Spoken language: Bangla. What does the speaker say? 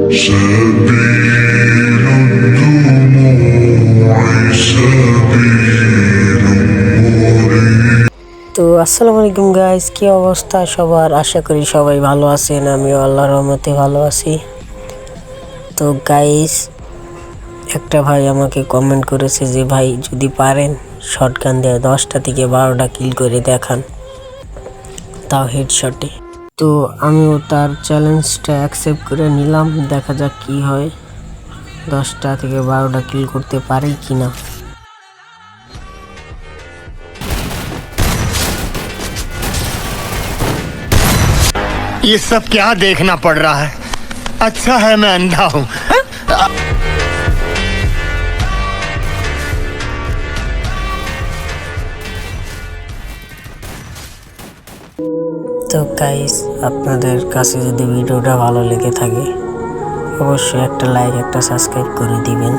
سبيل الدموع سبيل مريح। তো আসসালামু আলাইকুম গাইস, কি অবস্থা সবার? আশা করি সবাই ভালো আছেন। আমিও আল্লাহর রহমতে ভালো আছি। তো গাইস, একটা ভাই আমাকে কমেন্ট করেছে যে ভাই যদি পারেন শটগান দিয়ে 10টা থেকে 12টা কিল করে দেখান, তাও হেডশটে। তো আমিও তার চ্যালেঞ্জটা অ্যাকসেপ্ট করে নিলাম। দেখা যাক কি হয়, 10টা থেকে 12টা কিল করতে পারি কিনা। ये सब क्या देखना पड़ रहा है? अच्छा है मैं अंधा हूँ। তো গাইস, আপনাদের কাছে যদি ভিডিওটা ভালো লেগে থাকে অবশ্যই একটা লাইক, একটা সাবস্ক্রাইব করে দিবেন।